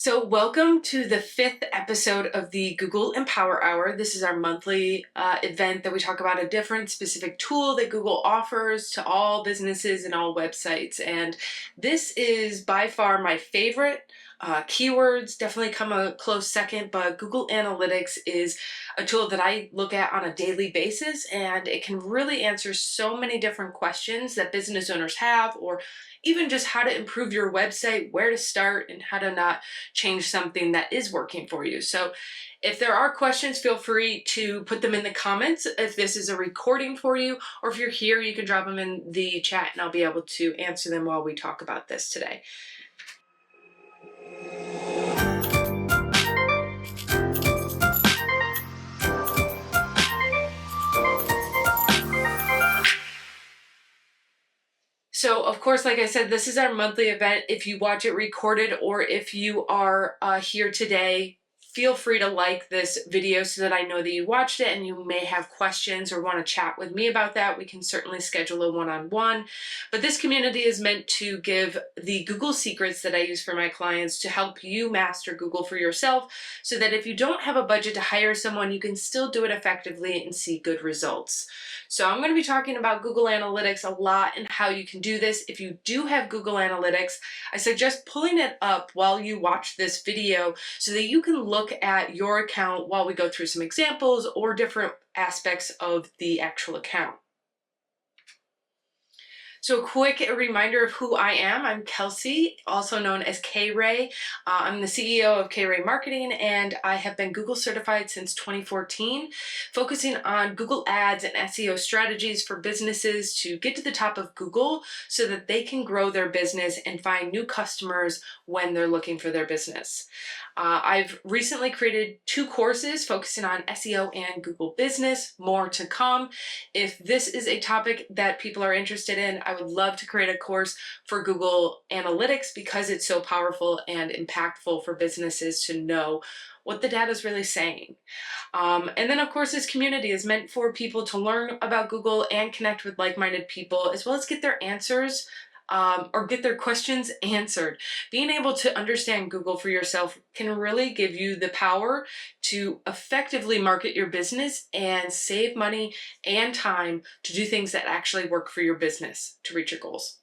So, welcome to the fifth episode of the Google Empower Hour. This is our monthly event that we talk about a different specific tool that Google offers to all businesses and all websites. And this is by far my favorite. Keywords definitely come a close second, but Google Analytics is a tool that I look at on a daily basis, and it can really answer so many different questions that business owners have, or even just how to improve your website, where to start, and how to not change something that is working for you. So if there are questions, feel free to put them in the comments if this is a recording for you, or if you're here, you can drop them in the chat and I'll be able to answer them while we talk about this today. So, of course, like I said, this is our monthly event. If you watch it recorded or if you are here today, feel free to like this video so that I know that you watched it and you may have questions or want to chat with me about that. We can certainly schedule a one-on-one. But this community is meant to give the Google secrets that I use for my clients to help you master Google for yourself so that if you don't have a budget to hire someone, you can still do it effectively and see good results. So I'm going to be talking about Google Analytics a lot and how you can do this. If you do have Google Analytics, I suggest pulling it up while you watch this video so that you can look at your account while we go through some examples or different aspects of the actual account. So a quick reminder of who I am. I'm Kelsey, also known as KaeRae. I'm the CEO of KaeRae Marketing, and I have been Google certified since 2014, focusing on Google Ads and SEO strategies for businesses to get to the top of Google so that they can grow their business and find new customers when they're looking for their business. I've recently created 2 courses focusing on SEO and Google business, more to come. If this is a topic that people are interested in, I would love to create a course for Google Analytics because it's so powerful and impactful for businesses to know what the data is really saying. And then, of course, this community is meant for people to learn about Google and connect with like-minded people, as well as get their answers or get their questions answered. Being able to understand Google for yourself can really give you the power to effectively market your business and save money and time to do things that actually work for your business to reach your goals.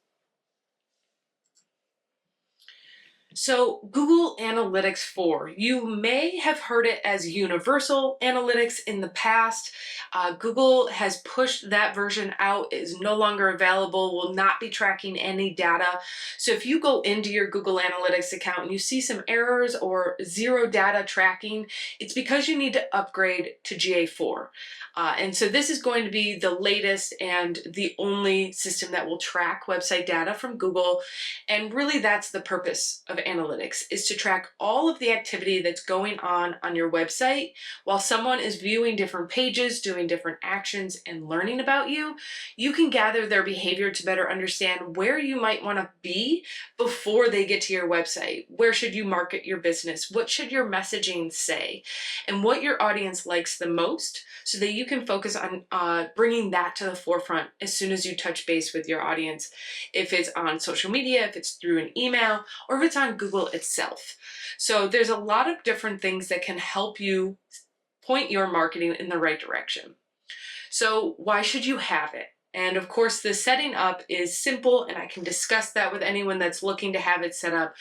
So Google Analytics 4, you may have heard it as Universal Analytics in the past. Google has pushed that version out, it is no longer available, will not be tracking any data. So if you go into your Google Analytics account and you see some errors or zero data tracking, it's because you need to upgrade to GA4. And so this is going to be the latest and the only system that will track website data from Google. And really that's the purpose of analytics, is to track all of the activity that's going on your website while someone is viewing different pages, doing different actions, and learning about you. You can gather their behavior to better understand where you might want to be before they get to your website. Where should you market your business? What should your messaging say? And what your audience likes the most so that you can focus on bringing that to the forefront as soon as you touch base with your audience. If it's on social media, if it's through an email, or if it's on Google itself. So there's a lot of different things that can help you point your marketing in the right direction. So why should you have it? And of course, the setting up is simple, and I can discuss that with anyone that's looking to have it set up.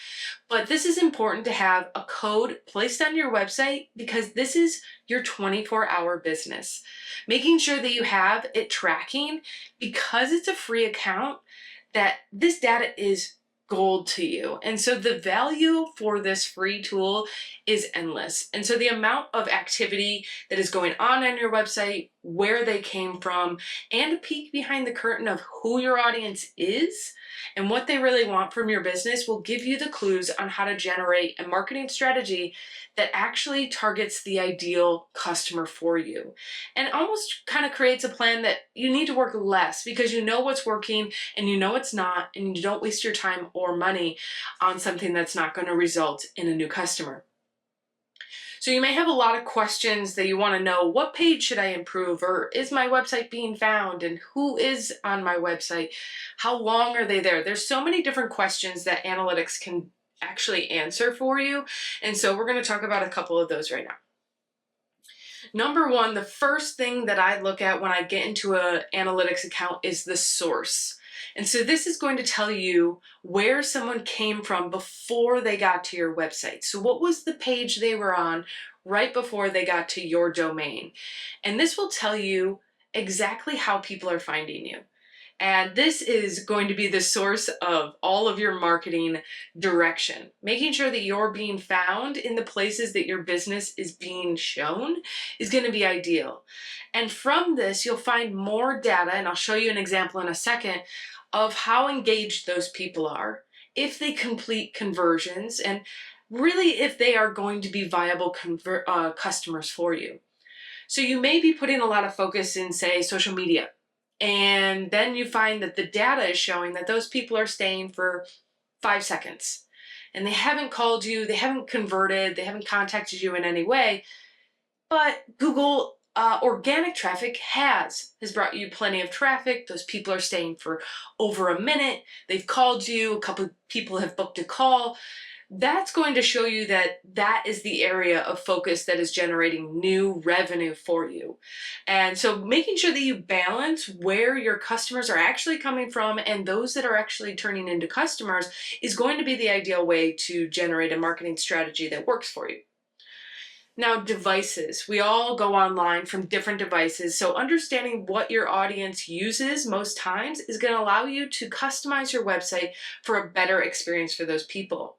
But this is important to have a code placed on your website because this is your 24-hour business. Making sure that you have it tracking, because it's a free account, that this data is gold to you. And so the value for this free tool is endless. And so the amount of activity that is going on your website, where they came from, and a peek behind the curtain of who your audience is and what they really want from your business will give you the clues on how to generate a marketing strategy that actually targets the ideal customer for you, and almost kind of creates a plan that you need to work less because you know what's working and you know what's not, and you don't waste your time or money on something that's not going to result in a new customer. So you may have a lot of questions that you want to know. What page should I improve? Or is my website being found? And who is on my website? How long are they there? There's so many different questions that analytics can actually answer for you. And so we're going to talk about a couple of those right now. Number one, the first thing that I look at when I get into an analytics account is the source. And so this is going to tell you where someone came from before they got to your website. So what was the page they were on right before they got to your domain? And this will tell you exactly how people are finding you. And this is going to be the source of all of your marketing direction. Making sure that you're being found in the places that your business is being shown is going to be ideal. And from this, you'll find more data, and I'll show you an example in a second, of how engaged those people are, if they complete conversions, and really if they are going to be viable customers for you. So you may be putting a lot of focus in, say, social media. And then you find that the data is showing that those people are staying for 5 seconds and they haven't called you, they haven't converted, they haven't contacted you in any way. But Google organic traffic has brought you plenty of traffic. Those people are staying for over a minute. They've called you, a couple of people have booked a call. That's going to show you that that is the area of focus that is generating new revenue for you. And so making sure that you balance where your customers are actually coming from and those that are actually turning into customers is going to be the ideal way to generate a marketing strategy that works for you. Now, devices. We all go online from different devices, so understanding what your audience uses most times is going to allow you to customize your website for a better experience for those people.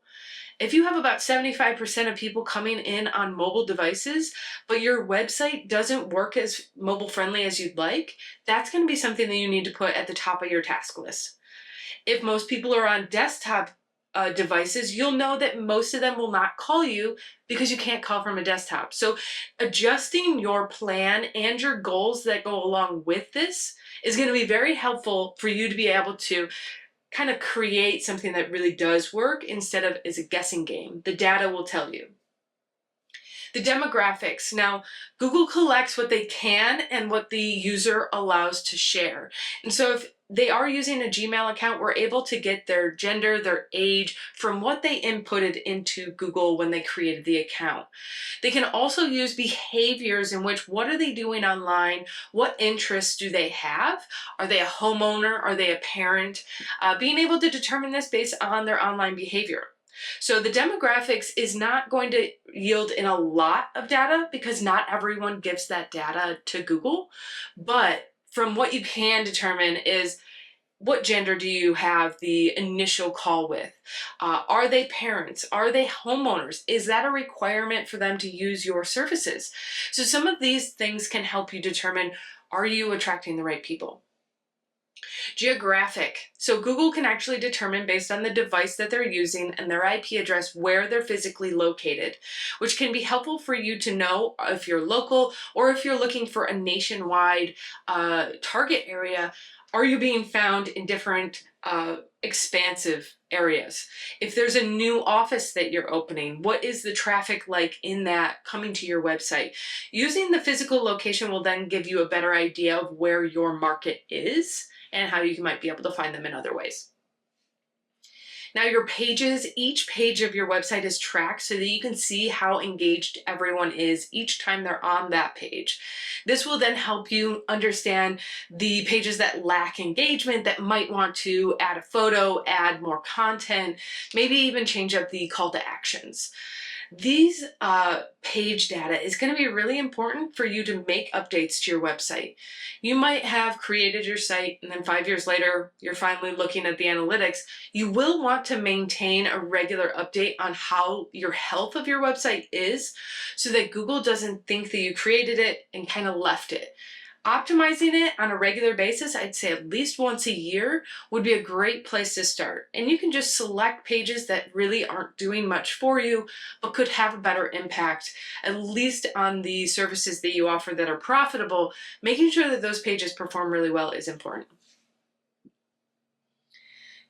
If you have about 75% of people coming in on mobile devices, but your website doesn't work as mobile friendly as you'd like, that's going to be something that you need to put at the top of your task list. If most people are on desktop devices, you'll know that most of them will not call you because you can't call from a desktop. So adjusting your plan and your goals that go along with this is going to be very helpful for you to be able to kind of create something that really does work instead of is a guessing game. The data will tell you. The demographics. Now, Google collects what they can and what the user allows to share. And so if they are using a Gmail account, we're able to get their gender, their age from what they inputted into Google when they created the account. They can also use behaviors in which, what are they doing online? What interests do they have? Are they a homeowner? Are they a parent? Being able to determine this based on their online behavior. So the demographics is not going to yield in a lot of data because not everyone gives that data to Google. But from what you can determine is, what gender do you have the initial call with? Are they parents? Are they homeowners? Is that a requirement for them to use your services? So some of these things can help you determine, are you attracting the right people? Geographic. So Google can actually determine based on the device that they're using and their IP address where they're physically located, which can be helpful for you to know if you're local or if you're looking for a nationwide target area. Are you being found in different expansive areas? If there's a new office that you're opening, what is the traffic like in that coming to your website? Using the physical location will then give you a better idea of where your market is and how you might be able to find them in other ways. Now your pages, each page of your website is tracked so that you can see how engaged everyone is each time they're on that page. This will then help you understand the pages that lack engagement, that might want to add a photo, add more content, maybe even change up the call to actions. These page data is going to be really important for you to make updates to your website. You might have created your site and then 5 years later, you're finally looking at the analytics. You will want to maintain a regular update on how your health of your website is so that Google doesn't think that you created it and kind of left it. Optimizing it on a regular basis, I'd say at least once a year, would be a great place to start. And you can just select pages that really aren't doing much for you, but could have a better impact, at least on the services that you offer that are profitable. Making sure that those pages perform really well is important.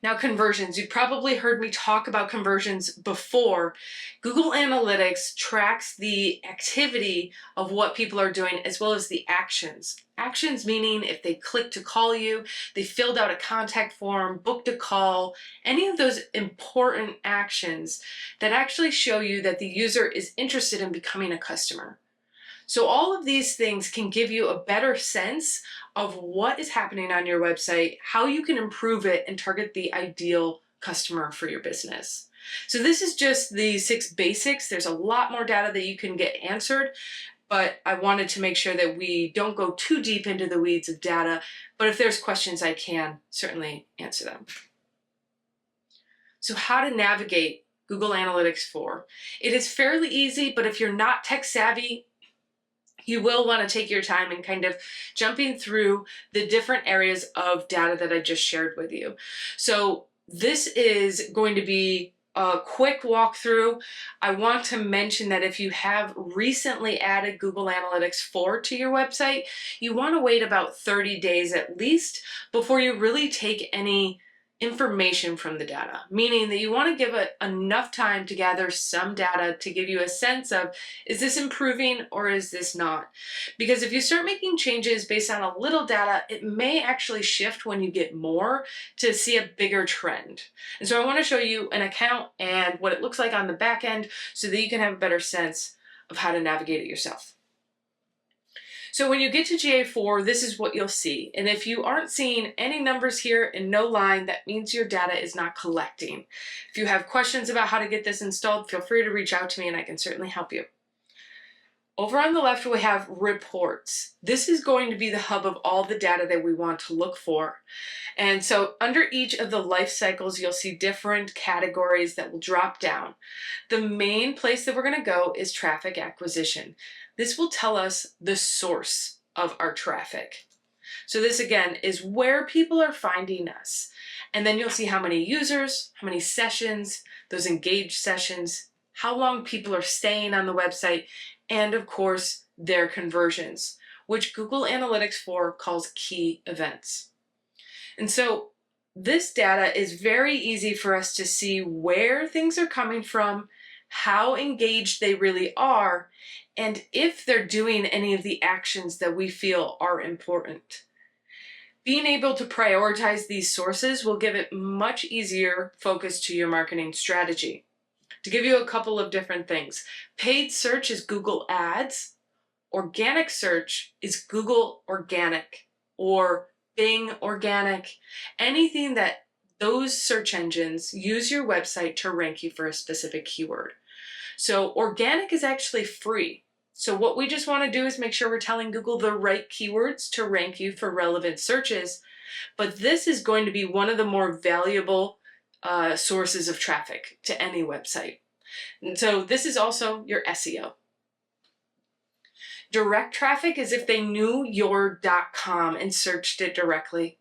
Now, conversions. You've probably heard me talk about conversions before. Google Analytics tracks the activity of what people are doing as well as the actions. Actions meaning if they clicked to call you, they filled out a contact form, booked a call, any of those important actions that actually show you that the user is interested in becoming a customer. So all of these things can give you a better sense of what is happening on your website, how you can improve it and target the ideal customer for your business. So this is just the 6 basics. There's a lot more data that you can get answered, but I wanted to make sure that we don't go too deep into the weeds of data. But if there's questions, I can certainly answer them. So how to navigate Google Analytics 4. It is fairly easy, but if you're not tech savvy, you will want to take your time and kind of jumping through the different areas of data that I just shared with you. So this is going to be a quick walkthrough. I want to mention that if you have recently added Google Analytics 4 to your website, you want to wait about 30 days at least before you really take any information from the data, meaning that you want to give it enough time to gather some data to give you a sense of, is this improving or is this not? Because if you start making changes based on a little data, it may actually shift when you get more to see a bigger trend. And so I want to show you an account and what it looks like on the back end so that you can have a better sense of how to navigate it yourself. So when you get to GA4, this is what you'll see. And if you aren't seeing any numbers here and no line, that means your data is not collecting. If you have questions about how to get this installed, feel free to reach out to me and I can certainly help you. Over on the left, we have reports. This is going to be the hub of all the data that we want to look for. And so under each of the life cycles, you'll see different categories that will drop down. The main place that we're going to go is traffic acquisition. This will tell us the source of our traffic. So this again is where people are finding us. And then you'll see how many users, how many sessions, those engaged sessions, how long people are staying on the website, and of course, their conversions, which Google Analytics 4 calls key events. And so this data is very easy for us to see where things are coming from, how engaged they really are, and if they're doing any of the actions that we feel are important. Being able to prioritize these sources will give it much easier focus to your marketing strategy. To give you a couple of different things, paid search is Google Ads, organic search is Google Organic or Bing Organic, anything that those search engines use your website to rank you for a specific keyword. So organic is actually free. So what we just want to do is make sure we're telling Google the right keywords to rank you for relevant searches. But this is going to be one of the more valuable sources of traffic to any website. And so this is also your SEO. Direct traffic is if they knew your .com and searched it directly.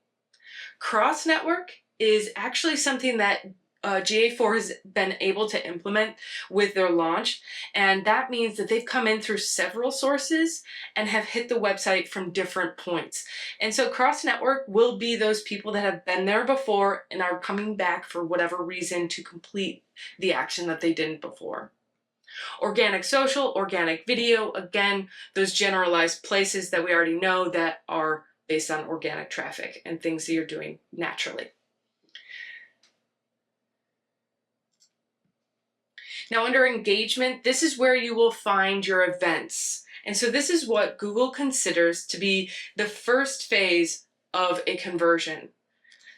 Cross-network is actually something that GA4 has been able to implement with their launch, and that means that they've come in through several sources and have hit the website from different points. And so cross-network will be those people that have been there before and are coming back for whatever reason to complete the action that they didn't before. Organic social, organic video, again, those generalized places that we already know that are based on organic traffic and things that you're doing naturally. Now under engagement, this is where you will find your events. And so this is what Google considers to be the first phase of a conversion.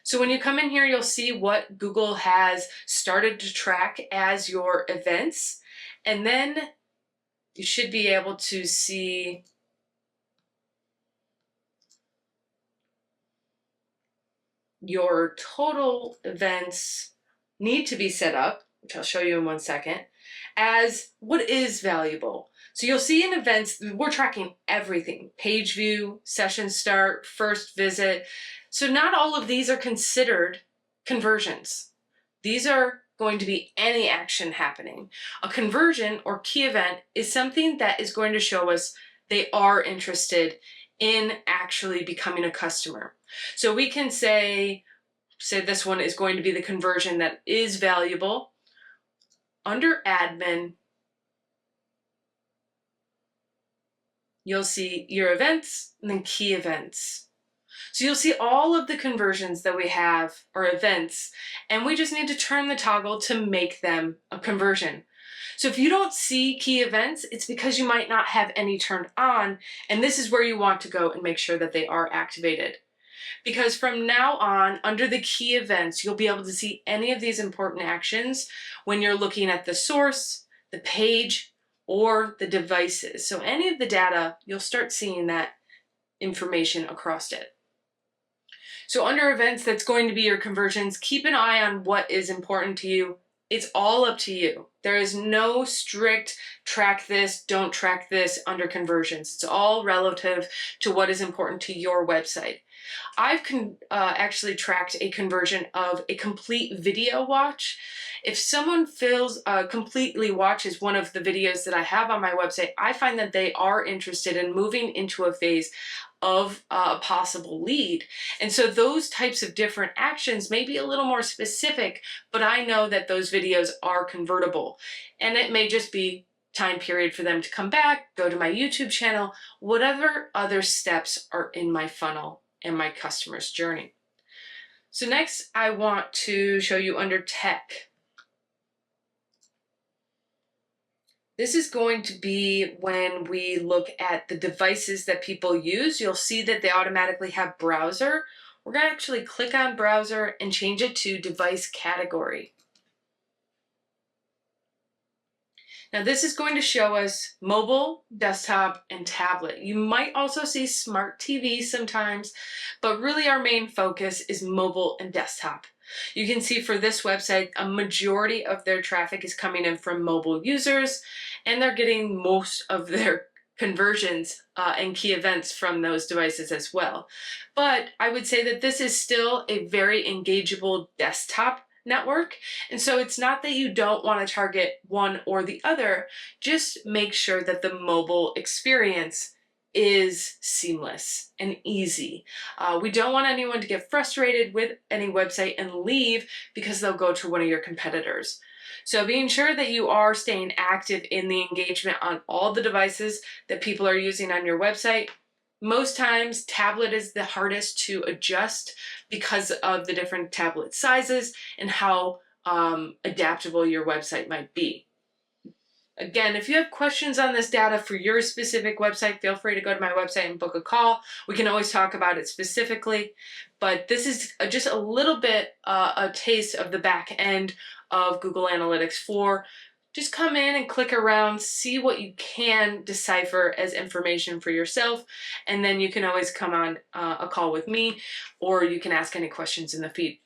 So when you come in here, you'll see what Google has started to track as your events. And then you should be able to see your total events need to be set up, which I'll show you in 1 second, as what is valuable. So you'll see in events, we're tracking everything: page view, session start, first visit. So not all of these are considered conversions. These are going to be any action happening. A conversion or key event is something that is going to show us they are interested in actually becoming a customer. So we can say say this one is going to be the conversion that is valuable. Under admin, you'll see your events and then key events. So you'll see all of the conversions that we have, or events, and we just need to turn the toggle to make them a conversion. So if you don't see key events, it's because you might not have any turned on, and this is where you want to go and make sure that they are activated. Because from now on, under the key events, you'll be able to see any of these important actions when you're looking at the source, the page, or the devices. So any of the data, you'll start seeing that information across it. So under events, that's going to be your conversions. Keep an eye on what is important to you. It's all up to you. There is no strict track this, don't track this under conversions. It's all relative to what is important to your website. I've actually tracked a conversion of a complete video watch. If someone completely watches one of the videos that I have on my website, I find that they are interested in moving into a phase of a possible lead. And so those types of different actions may be a little more specific, but I know that those videos are convertible. And it may just be time period for them to come back, go to my YouTube channel, whatever other steps are in my funnel and my customer's journey. So next, I want to show you under tech. This is going to be when we look at the devices that people use. You'll see that they automatically have browser. We're going to actually click on browser and change it to device category. Now this is going to show us mobile, desktop, and tablet. You might also see smart TV sometimes, but really our main focus is mobile and desktop. You can see for this website, a majority of their traffic is coming in from mobile users, and they're getting most of their conversions and key events from those devices as well. But I would say that this is still a very engageable desktop network. And so it's not that you don't want to target one or the other, just make sure that the mobile experience is seamless and easy. We don't want anyone to get frustrated with any website and leave because they'll go to one of your competitors. So being sure that you are staying active in the engagement on all the devices that people are using on your website. Most times, tablet is the hardest to adjust because of the different tablet sizes and how adaptable your website might be. Again, if you have questions on this data for your specific website, feel free to go to my website and book a call. We can always talk about it specifically, but this is just a little bit a taste of the back end of Google Analytics 4. Just come in and click around, see what you can decipher as information for yourself, and then you can always come on a call with me, or you can ask any questions in the feed.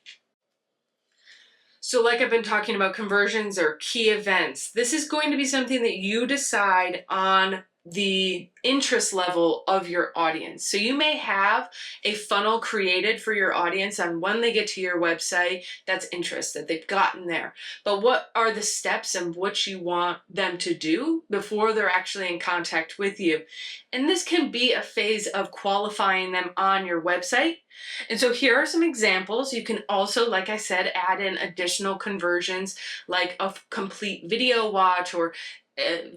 So like I've been talking about conversions or key events, this is going to be something that you decide on the interest level of your audience. So you may have a funnel created for your audience on when they get to your website, that's interest that they've gotten there. But what are the steps and what you want them to do before they're actually in contact with you? And this can be a phase of qualifying them on your website. And so here are some examples. You can also, like I said, add in additional conversions like a complete video watch or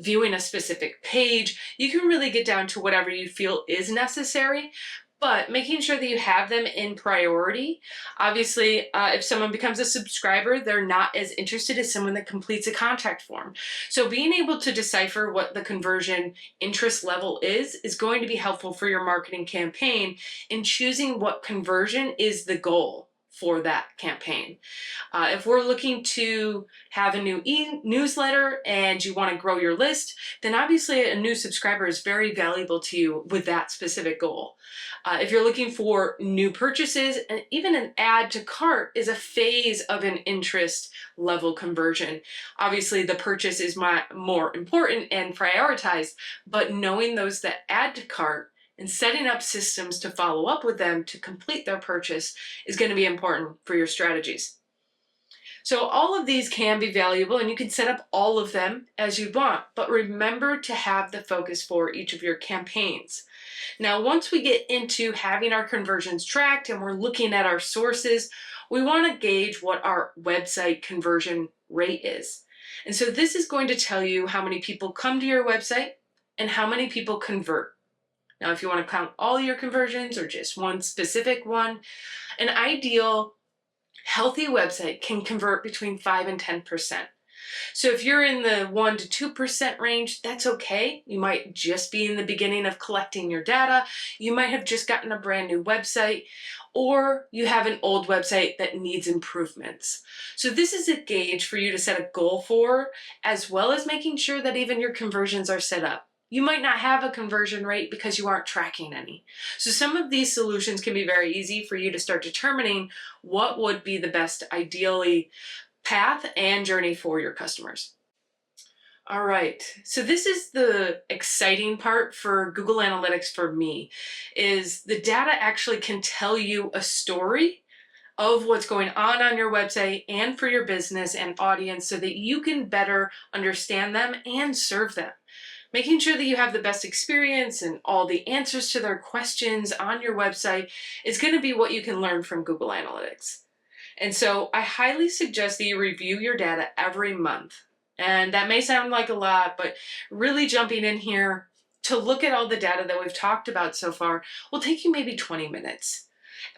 viewing a specific page. You can really get down to whatever you feel is necessary, but making sure that you have them in priority. Obviously, if someone becomes a subscriber, they're not as interested as someone that completes a contact form. So being able to decipher what the conversion interest level is going to be helpful for your marketing campaign in choosing what conversion is the goal for that campaign. If we're looking to have a new newsletter and you want to grow your list, then obviously a new subscriber is very valuable to you with that specific goal. If you're looking for new purchases, and even an add to cart is a phase of an interest level conversion. Obviously the purchase is more important and prioritized, but knowing those that add to cart and setting up systems to follow up with them to complete their purchase is going to be important for your strategies. So all of these can be valuable and you can set up all of them as you want, but remember to have the focus for each of your campaigns. Now, once we get into having our conversions tracked and we're looking at our sources, we want to gauge what our website conversion rate is. And so this is going to tell you how many people come to your website and how many people convert. Now, if you want to count all your conversions or just one specific one, an ideal healthy website can convert between 5 and 10%. So if you're in the 1 to 2% range, that's okay. You might just be in the beginning of collecting your data. You might have just gotten a brand new website, or you have an old website that needs improvements. So this is a gauge for you to set a goal for, as well as making sure that even your conversions are set up. You might not have a conversion rate because you aren't tracking any. So some of these solutions can be very easy for you to start determining what would be the best ideally path and journey for your customers. All right, so this is the exciting part for Google Analytics for me, is the data actually can tell you a story of what's going on your website and for your business and audience so that you can better understand them and serve them. Making sure that you have the best experience and all the answers to their questions on your website is going to be what you can learn from Google Analytics. And so I highly suggest that you review your data every month. And that may sound like a lot, but really jumping in here to look at all the data that we've talked about so far will take you maybe 20 minutes.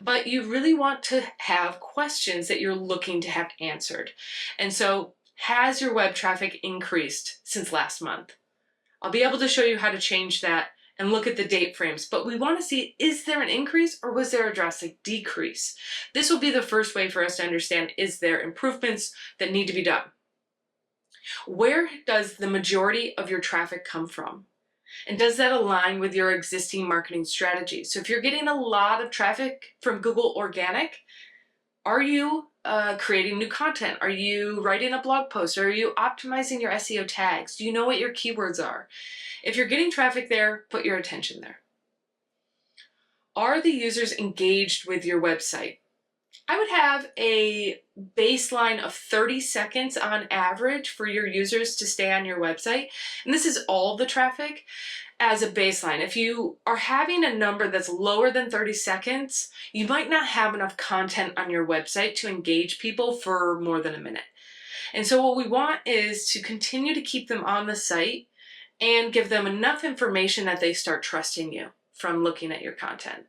But you really want to have questions that you're looking to have answered. And so, has your web traffic increased since last month? I'll be able to show you how to change that and look at the date frames, but we want to see, is there an increase or was there a drastic decrease? This will be the first way for us to understand, is there improvements that need to be done? Where does the majority of your traffic come from? And does that align with your existing marketing strategy? So if you're getting a lot of traffic from Google Organic, are you creating new content? Are you writing a blog post? Are you optimizing your SEO tags? Do you know what your keywords are? If you're getting traffic there, put your attention there. Are the users engaged with your website? I would have a baseline of 30 seconds on average for your users to stay on your website. And this is all the traffic as a baseline. If you are having a number that's lower than 30 seconds, you might not have enough content on your website to engage people for more than a minute. And so what we want is to continue to keep them on the site and give them enough information that they start trusting you from looking at your content.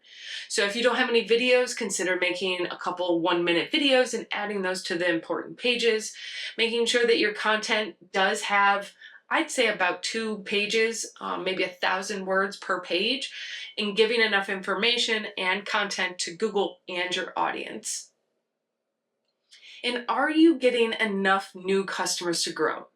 So if you don't have any videos, consider making a couple 1-minute videos and adding those to the important pages, making sure that your content does have, I'd say, about 2 pages, maybe 1,000 words per page, and giving enough information and content to Google and your audience. And are you getting enough new customers to grow?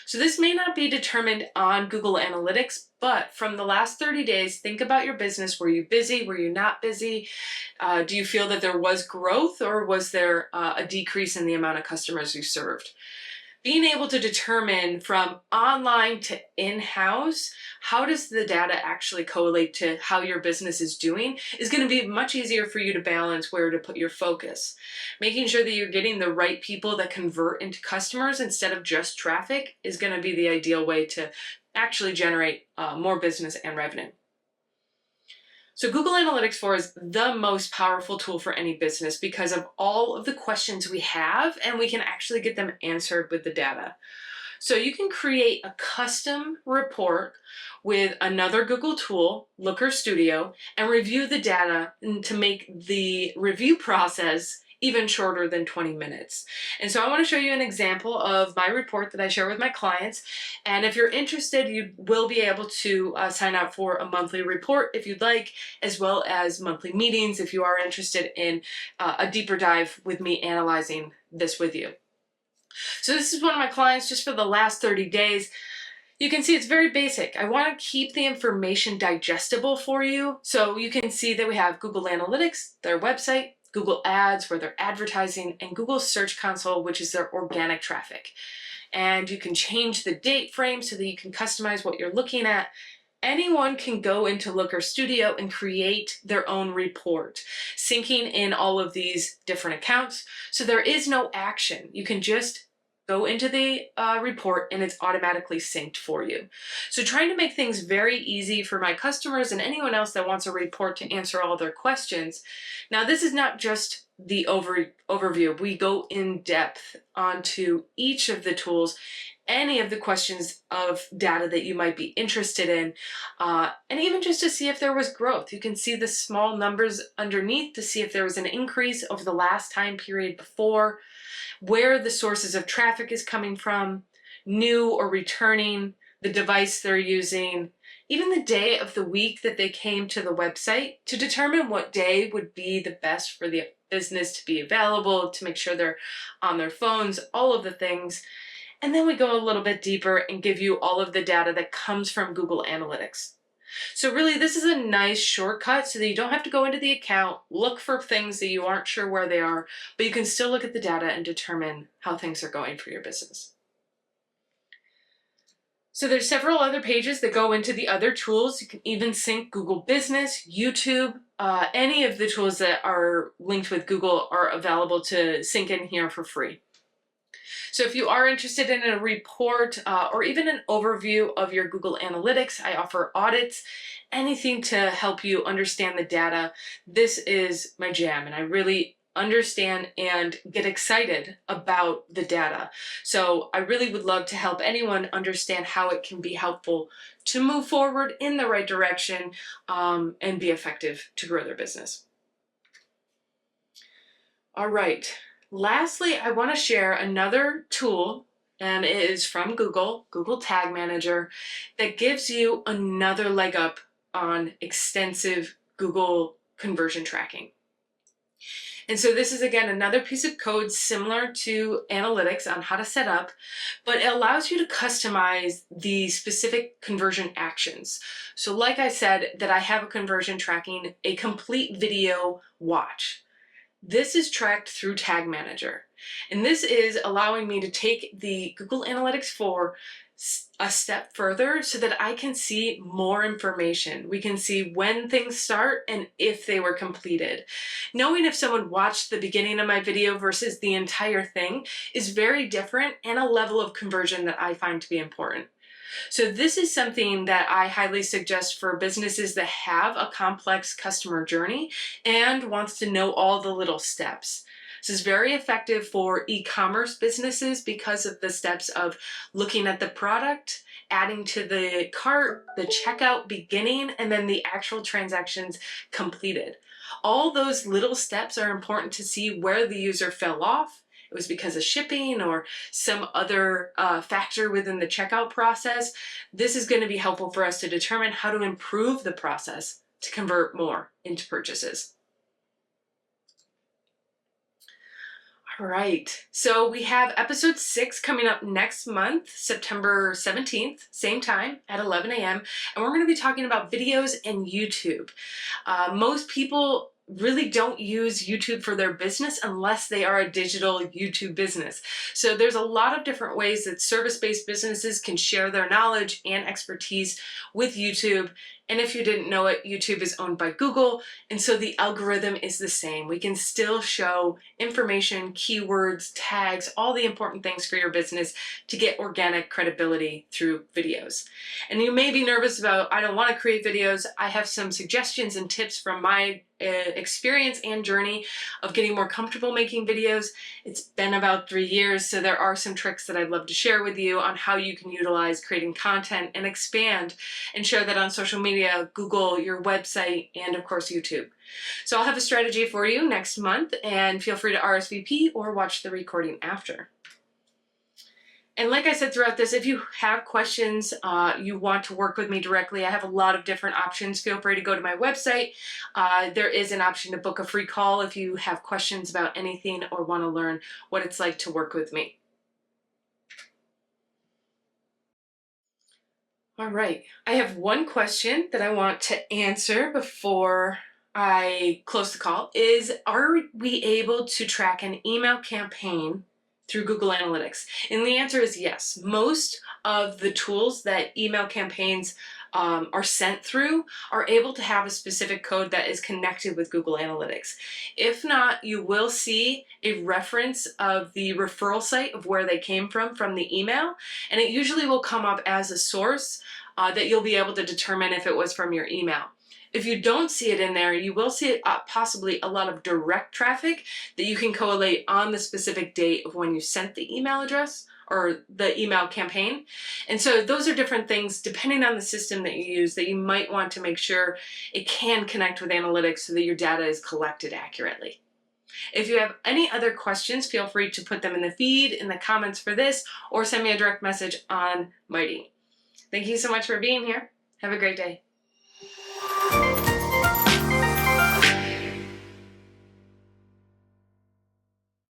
So this may not be determined on Google Analytics, but from the last 30 days, think about your business. Were you busy? Were you not busy? Do you feel that there was growth, or was there a decrease in the amount of customers you served? Being able to determine from online to in-house, how does the data actually correlate to how your business is doing, is going to be much easier for you to balance where to put your focus. Making sure that you're getting the right people that convert into customers instead of just traffic is going to be the ideal way to actually generate more business and revenue. So Google Analytics 4 is the most powerful tool for any business because of all of the questions we have, and we can actually get them answered with the data. So you can create a custom report with another Google tool, Looker Studio, and review the data to make the review process even shorter than 20 minutes. And so I want to show you an example of my report that I share with my clients. And if you're interested, you will be able to sign up for a monthly report if you'd like, as well as monthly meetings if you are interested in a deeper dive with me analyzing this with you. So this is one of my clients just for the last 30 days. You can see it's very basic. I want to keep the information digestible for you. So you can see that we have Google Analytics, their website, Google Ads, where they're advertising, and Google Search Console, which is their organic traffic. And you can change the date frame so that you can customize what you're looking at. Anyone can go into Looker Studio and create their own report, syncing in all of these different accounts. So there is no action. You can just go into the report and it's automatically synced for you. So trying to make things very easy for my customers and anyone else that wants a report to answer all their questions. Now this is not just the overview. We go in depth onto each of the tools, any of the questions of data that you might be interested in, and even just to see if there was growth. You can see the small numbers underneath to see if there was an increase over the last time period before, where the sources of traffic is coming from, new or returning, the device they're using, even the day of the week that they came to the website, to determine what day would be the best for the business to be available, to make sure they're on their phones, all of the things. And then we go a little bit deeper and give you all of the data that comes from Google Analytics. So really, this is a nice shortcut so that you don't have to go into the account, look for things that you aren't sure where they are, but you can still look at the data and determine how things are going for your business. So there's several other pages that go into the other tools. You can even sync Google Business, YouTube, any of the tools that are linked with Google are available to sync in here for free. So if you are interested in a report or even an overview of your Google Analytics, I offer audits, anything to help you understand the data. This is my jam, and I really understand and get excited about the data. So I really would love to help anyone understand how it can be helpful to move forward in the right direction and be effective to grow their business. All right. Lastly, I want to share another tool, and it is from Google, Google Tag Manager, that gives you another leg up on extensive Google conversion tracking. And so this is, again, another piece of code similar to analytics on how to set up, but it allows you to customize the specific conversion actions. So like I said, that I have a conversion tracking, a complete video watch. This is tracked through Tag Manager, and this is allowing me to take the Google Analytics 4 a step further so that I can see more information. We can see when things start and if they were completed. Knowing if someone watched the beginning of my video versus the entire thing is very different, and a level of conversion that I find to be important. So this is something that I highly suggest for businesses that have a complex customer journey and wants to know all the little steps. This is very effective for e-commerce businesses because of the steps of looking at the product, adding to the cart, the checkout beginning, and then the actual transactions completed. All those little steps are important to see where the user fell off. It was because of shipping or some other factor within the checkout process. This is going to be helpful for us to determine how to improve the process to convert more into purchases. All right, so we have episode 6 coming up next month, September 17th, same time at 11 a.m. And we're going to be talking about videos and YouTube. Most people really don't use YouTube for their business unless they are a digital YouTube business. So there's a lot of different ways that service-based businesses can share their knowledge and expertise with YouTube. And if you didn't know it, YouTube is owned by Google, and so the algorithm is the same. We can still show information, keywords, tags, all the important things for your business to get organic credibility through videos. And you may be nervous about, I don't want to create videos. I have some suggestions and tips from my experience and journey of getting more comfortable making videos. It's been about 3 years, so there are some tricks that I'd love to share with you on how you can utilize creating content and expand and share that on social media, Google, your website, and of course YouTube. So I'll have a strategy for you next month, and feel free to RSVP or watch the recording after. And like I said throughout this, if you have questions, you want to work with me directly, I have a lot of different options. Feel free to go to my website. There is an option to book a free call if you have questions about anything or want to learn what it's like to work with me. All right, I have one question that I want to answer before I close the call is, are we able to track an email campaign through Google Analytics? And the answer is yes. Most of the tools that email campaigns are sent through are able to have a specific code that is connected with Google Analytics. If not, you will see a reference of the referral site of where they came from the email, and it usually will come up as a source that you'll be able to determine if it was from your email. If you don't see it in there, you will see possibly a lot of direct traffic that you can collate on the specific date of when you sent the email address or the email campaign. And so those are different things depending on the system that you use that you might want to make sure it can connect with analytics so that your data is collected accurately. If you have any other questions, feel free to put them in the feed, in the comments for this, or send me a direct message on Mighty. Thank you so much for being here. Have a great day.